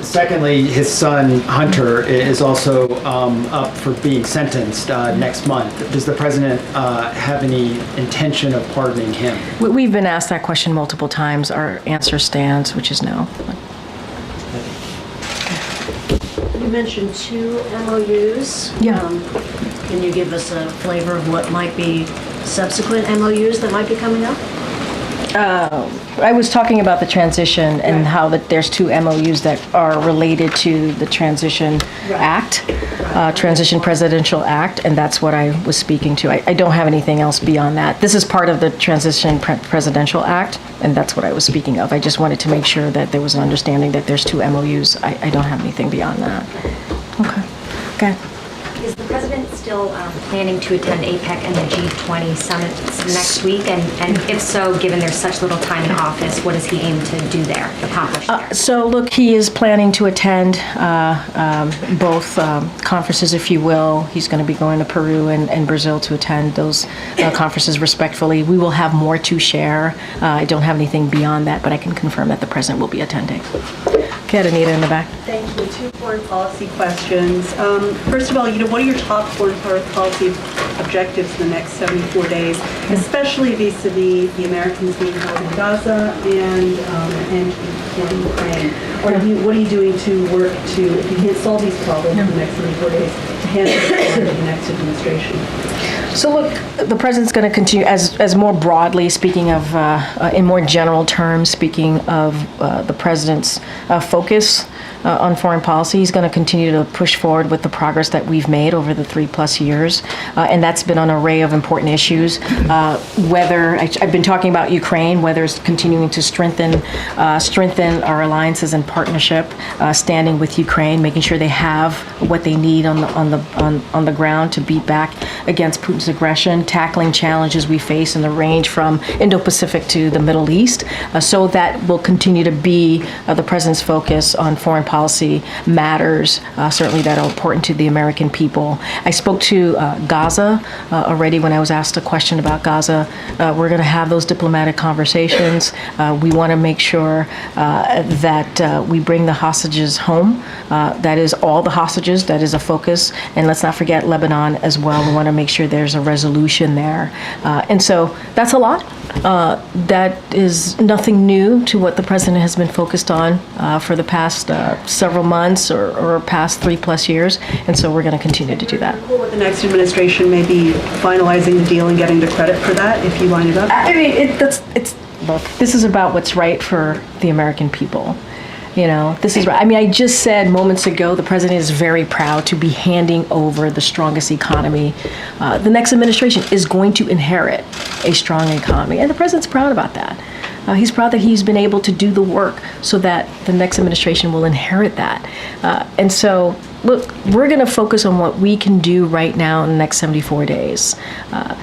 Secondly, his son, Hunter, is also up for being sentenced next month. Does the president have any intention of pardoning him? We've been asked that question multiple times. Our answer stands, which is no. You mentioned 2 MOUs. Yeah. Can you give us a flavor of what might be subsequent MOUs that might be coming up? I was talking about the transition and how that there's 2 MOUs that are related to the Transition Act, Transition Presidential Act, and that's what I was speaking to. I don't have anything else beyond that. This is part of the Transition Presidential Act, and that's what I was speaking of. I just wanted to make sure that there was an understanding that there's 2 MOUs. I don't have anything beyond that. Okay. Is the president still planning to attend APEC and the G20 summits next week? And if so, given there's such little time in office, what does he aim to do there, accomplish there? So look, he is planning to attend both conferences, if you will. He's going to be going to Peru and Brazil to attend those conferences respectfully. We will have more to share. I don't have anything beyond that, but I can confirm that the president will be attending. Okay, Anita in the back. Thank you. 2 foreign policy questions. First of all, what are your top foreign policy objectives in the next 74 days, especially vis-a-vis the Americans being held in Gaza and in Ukraine? What are you doing to work to, if you can't solve these problems in the next 74 days, to handle it for the next administration? So look, the president's going to continue, as more broadly, speaking of, in more general terms, speaking of the president's focus on foreign policy, he's going to continue to push forward with the progress that we've made over the 3+ years. And that's been on an array of important issues. Whether, I've been talking about Ukraine, whether it's continuing to strengthen our alliances and partnership, standing with Ukraine, making sure they have what they need on the ground to beat back against Putin's aggression, tackling challenges we face in the range from Indo-Pacific to the Middle East. So that will continue to be the president's focus on foreign policy policy matters, certainly that are important to the American people. I spoke to Gaza already when I was asked a question about Gaza. We're going to have those diplomatic conversations. We want to make sure that we bring the hostages home. That is all the hostages. That is a focus. And let's not forget Lebanon as well. We want to make sure there's a resolution there. And so that's a lot. That is nothing new to what the president has been focused on for the past several months or past 3+ years. And so we're going to continue to do that. With the next administration maybe finalizing the deal and getting the credit for that if you line it up? I mean, look, this is about what's right for the American people. You know, this is right. I mean, I just said moments ago, the president is very proud to be handing over the strongest economy. The next administration is going to inherit a strong economy, and the president's proud about that. He's proud that he's been able to do the work so that the next administration will inherit that. And so, look, we're going to focus on what we can do right now in the next 74 days.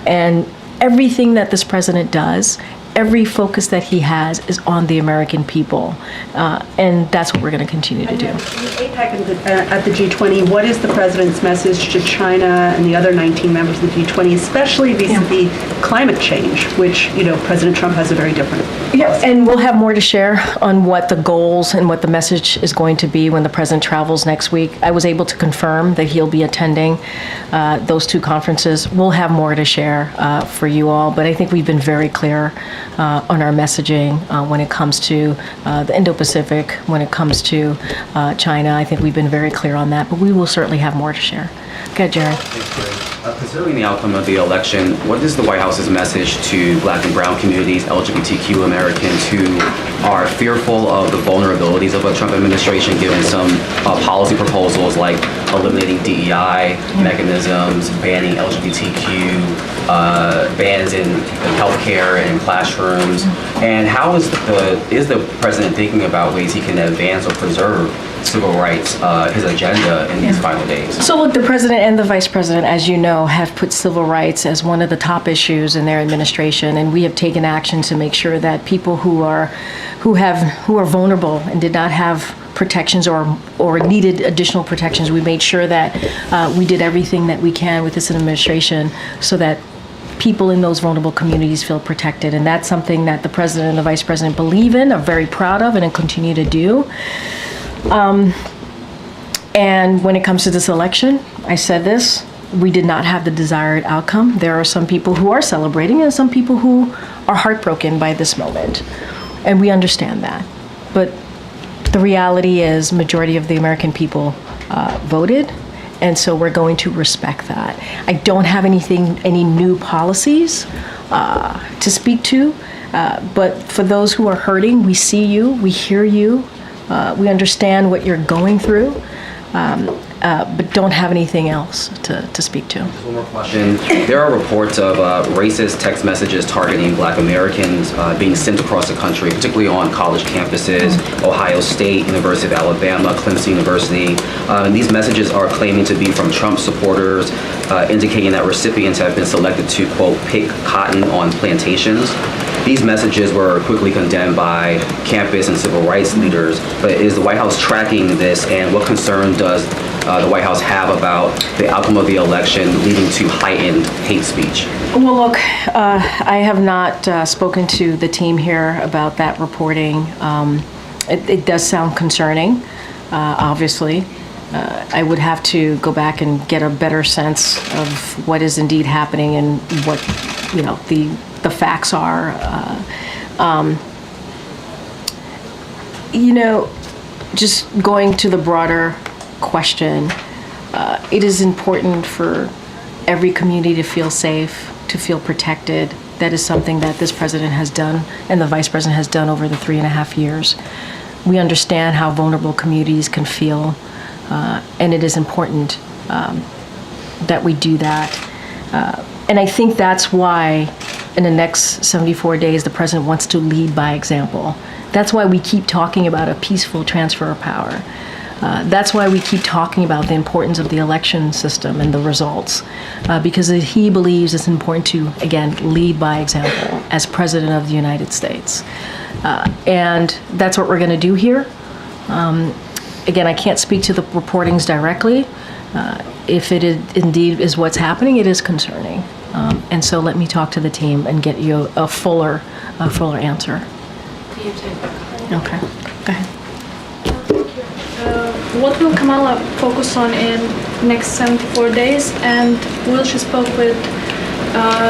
And everything that this president does, every focus that he has is on the American people. And that's what we're going to continue to do. APEC at the G20, what is the president's message to China and the other 19 members of the G20, especially vis-a-vis climate change, which, you know, President Trump has a very different Yeah, and we'll have more to share on what the goals and what the message is going to be when the president travels next week. I was able to confirm that he'll be attending those two conferences. We'll have more to share for you all, but I think we've been very clear on our messaging when it comes to the Indo-Pacific, when it comes to China. I think we've been very clear on that, but we will certainly have more to share. Okay, Jerry. Considering the outcome of the election, what is the White House's message to Black and Brown communities, LGBTQ Americans who are fearful of the vulnerabilities of a Trump administration, given some policy proposals like eliminating DEI mechanisms, banning LGBTQ, bans in healthcare and classrooms, and how is the president thinking about ways he can advance or preserve civil rights, his agenda in these final days? So look, the president and the vice president, as you know, have put civil rights as one of the top issues in their administration, and we have taken action to make sure that people who are vulnerable and did not have protections or needed additional protections, we made sure that we did everything that we can with this administration so that people in those vulnerable communities feel protected. And that's something that the president and the vice president believe in, are very proud of, and continue to do. And when it comes to this election, I said this, we did not have the desired outcome. There are some people who are celebrating and some people who are heartbroken by this moment. And we understand that. But the reality is majority of the American people voted. And so we're going to respect that. I don't have any new policies to speak to. But for those who are hurting, we see you, we hear you. We understand what you're going through, but don't have anything else to speak to. Just one more question. There are reports of racist text messages targeting Black Americans being sent across the country, particularly on college campuses, Ohio State, University of Alabama, Clemson University. And these messages are claiming to be from Trump supporters, indicating that recipients have been selected to, quote, pick cotton on plantations. These messages were quickly condemned by campus and civil rights leaders, but is the White House tracking this, and what concern does the White House have about the outcome of the election leading to heightened hate speech? Well, look, I have not spoken to the team here about that reporting. It does sound concerning, obviously. I would have to go back and get a better sense of what is indeed happening and what, you know, the facts are. You know, just going to the broader question, it is important for every community to feel safe, to feel protected. That is something that this president has done and the vice president has done over the 3.5 years. We understand how vulnerable communities can feel, and it is important that we do that. And I think that's why in the next 74 days, the president wants to lead by example. That's why we keep talking about a peaceful transfer of power. That's why we keep talking about the importance of the election system and the results, because he believes it's important to, again, lead by example as president of the United States. And that's what we're going to do here. Again, I can't speak to the reportings directly. If it indeed is what's happening, it is concerning. And so let me talk to the team and get you a fuller answer. Okay, go ahead. What will Kamala focus on in next 74 days? And will she spoke with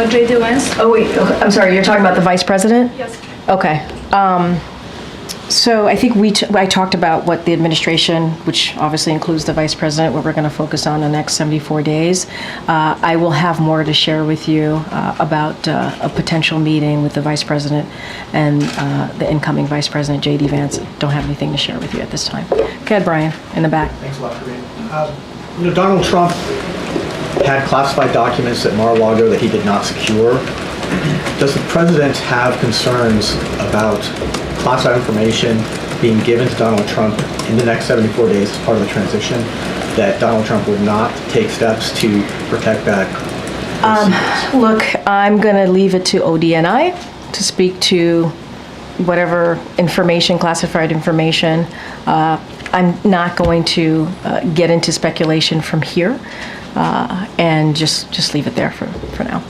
J.D. Vance? Oh wait, okay. I'm sorry, you're talking about the vice president? Yes. Okay. So I think I talked about what the administration, which obviously includes the vice president, what we're going to focus on the next 74 days. I will have more to share with you about a potential meeting with the vice president and the incoming vice president, J.D. Vance. Don't have anything to share with you at this time. Go ahead, Brian, in the back. Thanks a lot, Karine. Donald Trump had classified documents at Mar-a-Lago that he did not secure. Does the president have concerns about classified information being given to Donald Trump in the next 74 days as part of the transition, that Donald Trump would not take steps to protect that? Look, I'm going to leave it to ODNI to speak to whatever information, classified information. I'm not going to get into speculation from here, and just leave it there for now.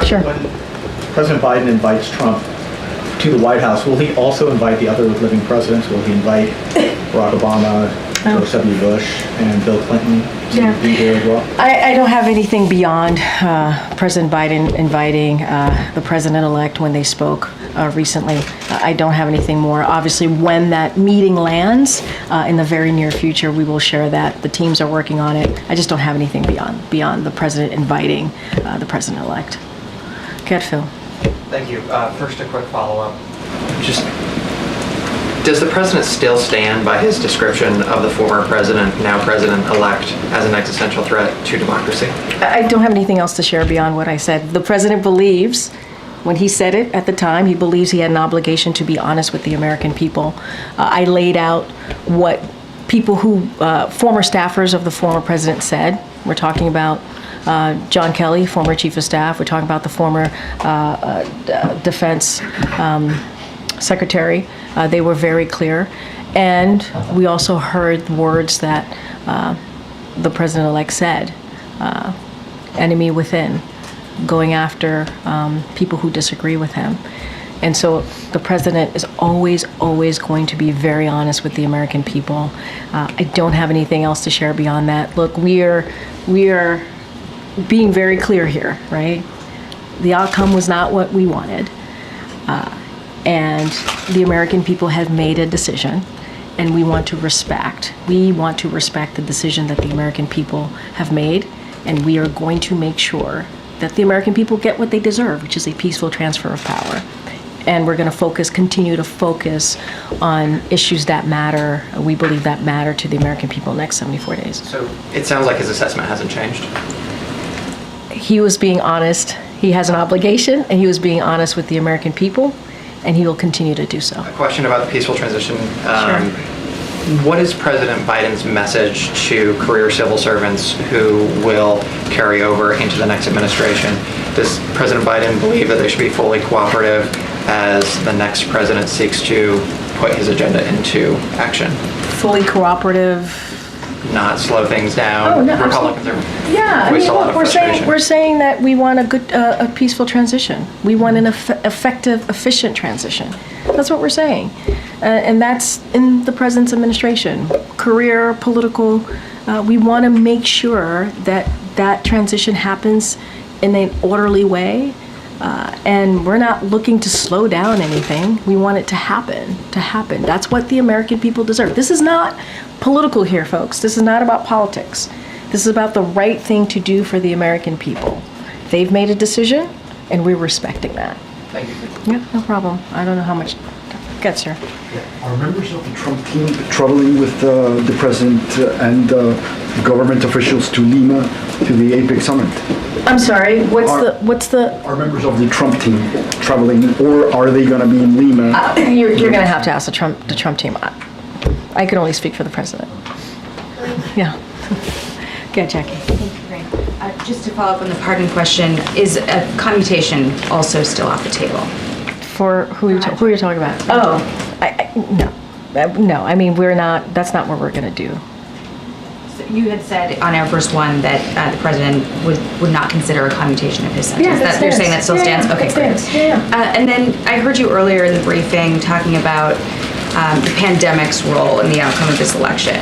Sure. When President Biden invites Trump to the White House, will he also invite the other living presidents? Will he invite Barack Obama, George W. Bush, and Bill Clinton to be here as well? I don't have anything beyond President Biden inviting the president-elect when they spoke recently. I don't have anything more. Obviously, when that meeting lands in the very near future, we will share that. The teams are working on it. I just don't have anything beyond the president inviting the president-elect. Go ahead, Phil. Thank you. First, a quick follow-up. Does the president still stand by his description of the former president, now president-elect, as an existential threat to democracy? I don't have anything else to share beyond what I said. The president believes, when he said it at the time, he believes he had an obligation to be honest with the American people. I laid out what people who, former staffers of the former president said. We're talking about John Kelly, former chief of staff. We're talking about the former defense secretary. They were very clear. And we also heard words that the president-elect said, enemy within, going after people who disagree with him. And so the president is always going to be very honest with the American people. I don't have anything else to share beyond that. Look, we are being very clear here, right? The outcome was not what we wanted. And the American people have made a decision, and we want to respect. We want to respect the decision that the American people have made, and we are going to make sure that the American people get what they deserve, which is a peaceful transfer of power. And we're going to continue to focus on issues that matter. We believe that matter to the American people in the next 74 days. So it sounds like his assessment hasn't changed. He was being honest. He has an obligation, and he was being honest with the American people, and he will continue to do so. A question about the peaceful transition. Sure. What is President Biden's message to career civil servants who will carry over into the next administration? Does President Biden believe that they should be fully cooperative as the next president seeks to put his agenda into action? Fully cooperative. Not slow things down. Oh, no, Republicans are yeah, waste a lot of we're frustration. saying that we want a peaceful transition. We want an effective, efficient transition. That's what we're saying, and that's in the president's administration. Career, political. We want to make sure that that transition happens in an orderly way, and we're not looking to slow down anything. We want it to happen. That's what the American people deserve. This is not political here, folks. This is not about politics. This is about the right thing to do for the American people. They've made a decision, and we're respecting that. Thank you. Yeah, no problem. I don't know how much gets here. Are members of the Trump team traveling with the president and government officials to Lima to the APEC summit? I'm sorry. What's the? Are members of the Trump team traveling, or are they going to be in Lima? You're going to have to ask the Trump team. I can only speak for the president. Yeah. Go ahead, Jackie. Thank you, Karine. Just to follow up on the pardon question, is a commutation also still off the table? For who are you talking about? Oh, no. No, I mean, that's not what we're going to do. You had said on Air Force One that the president would not consider a commutation of his sentence. Yeah, that You're saying that stands. still Yeah, stands? yeah, Okay, that great. stands. Yeah. And then I heard you earlier in the briefing talking about the pandemic's role in the outcome of this election.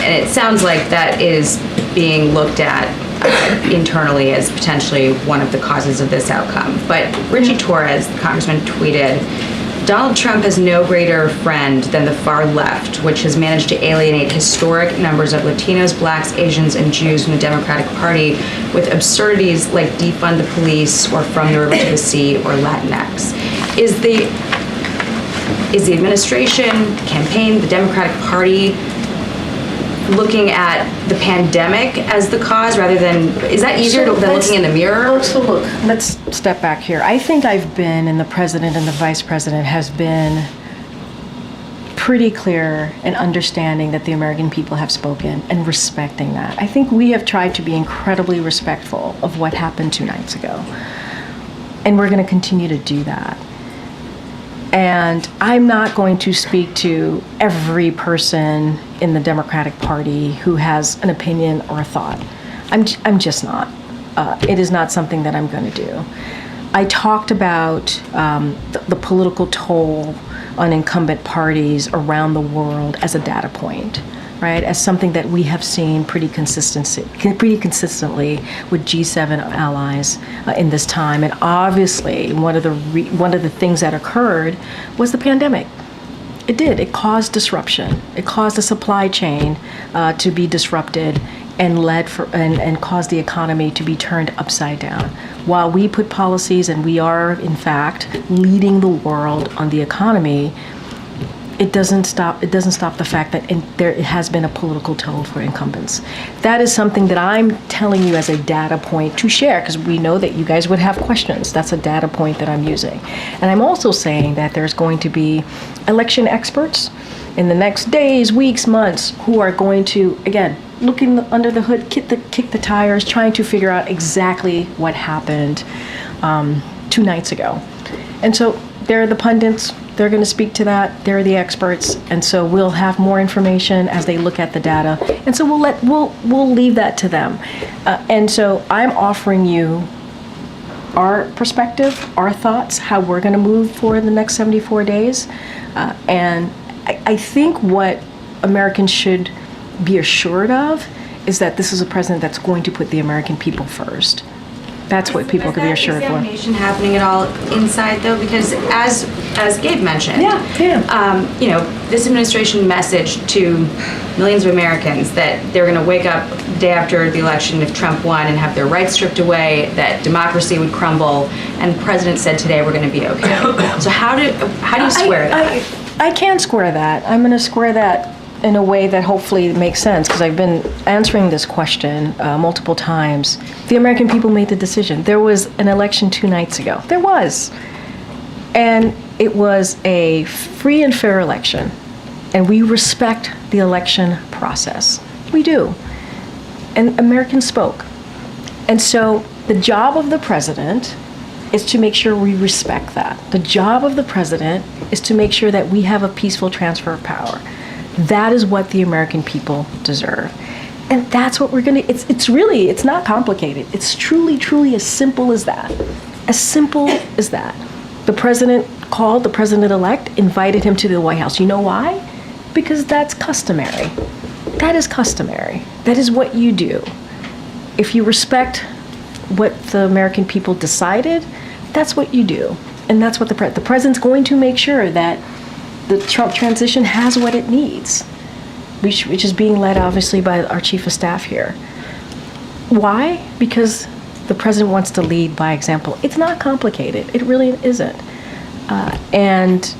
And it sounds like that is being looked at internally as potentially one of the causes of this outcome. But Richie Torres, the congressman, tweeted, Donald Trump has no greater friend than the far left, which has managed to alienate historic numbers of Latinos, Blacks, Asians, and Jews from the Democratic Party with absurdities like defund the police or From the River to the Sea or Latinx. Is the administration, campaign, the Democratic Party looking at the pandemic as the cause rather than, is that easier than looking in the mirror? So look, let's step back here. I think I've been, and the president and the vice president has been pretty clear in understanding that the American people have spoken and respecting that. I think we have tried to be incredibly respectful of what happened 2 nights ago. And we're going to continue to do that. And I'm not going to speak to every person in the Democratic Party who has an opinion or a thought. I'm just not. It is not something that I'm going to do. I talked about the political toll on incumbent parties around the world as a data point, right? As something that we have seen pretty consistently with G7 allies in this time. And obviously, one of the things that occurred was the pandemic. It did. It caused disruption. It caused the supply chain to be disrupted and caused the economy to be turned upside down. While we put policies, and we are, in fact, leading the world on the economy, it doesn't stop the fact that there has been a political toll for incumbents. That is something that I'm telling you as a data point to share, because we know that you guys would have questions. That's a data point that I'm using. And I'm also saying that there's going to be election experts in the next days, weeks, months, who are going to, again, looking under the hood, kick the tires, trying to figure out exactly what happened 2 nights ago. And so there are the pundits. They're going to speak to that. They're the experts, and so we'll have more information as they look at the data. And so we'll leave that to them. And so I'm offering you our perspective, our thoughts, how we're going to move for the next 74 days. And I think what Americans should be assured of is that this is a president that's going to put the American people first. That's what people can be assured for. Is examination happening at all inside, though? Because as Gabe mentioned, this administration messaged to millions of Americans that they're going to wake up the day after the election if Trump won and have their rights stripped away, that democracy would crumble, and the president said today we're going to be okay. So how do you square that? I can't square that. I'm going to square that in a way that hopefully makes sense, because I've been answering this question multiple times. The American people made the decision. There was an election 2 nights ago. There was. And it was a free and fair election. And we respect the election process. We do. And Americans spoke. And so the job of the president is to make sure we respect that. The job of the president is to make sure that we have a peaceful transfer of power. That is what the American people deserve. And that's what we're going to, it's not complicated. It's truly as simple as that. As simple as that. The president called the president-elect, invited him to the White House. You know why? Because that's customary. That is customary. That is what you do. If you respect what the American people decided, that's what you do. And that's what the president's going to make sure that the Trump transition has what it needs, which is being led obviously by our chief of staff here. Why? Because the president wants to lead by example. It's not complicated. It really isn't. And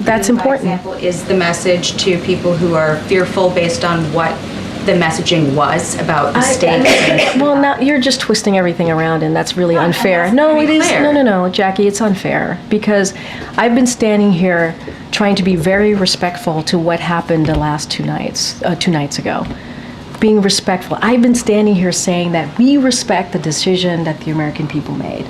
that's important. By example, is the message to people who are fearful based on what the messaging was about mistakes? Well, now you're just twisting everything around, and that's really unfair. No, it is. No, Jackie, it's unfair, because I've been standing here trying to be very respectful to what happened the last 2 nights ago. Being respectful. I've been standing here saying that we respect the decision that the American people made.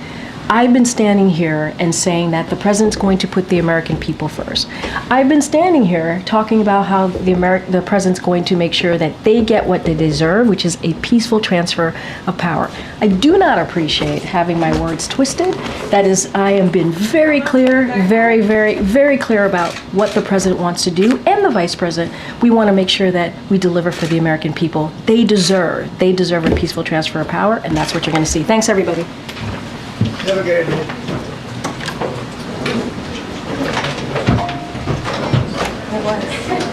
I've been standing here and saying that the president's going to put the American people first. I've been standing here talking about how the president's going to make sure that they get what they deserve, which is a peaceful transfer of power. I do not appreciate having my words twisted. That is, I am being very clear, very, very, very clear about what the president wants to do, and the vice president. We want to make sure that we deliver for the American people. They deserve a peaceful transfer of power, and that's what you're going to see. Thanks, everybody. Have a good day. It was.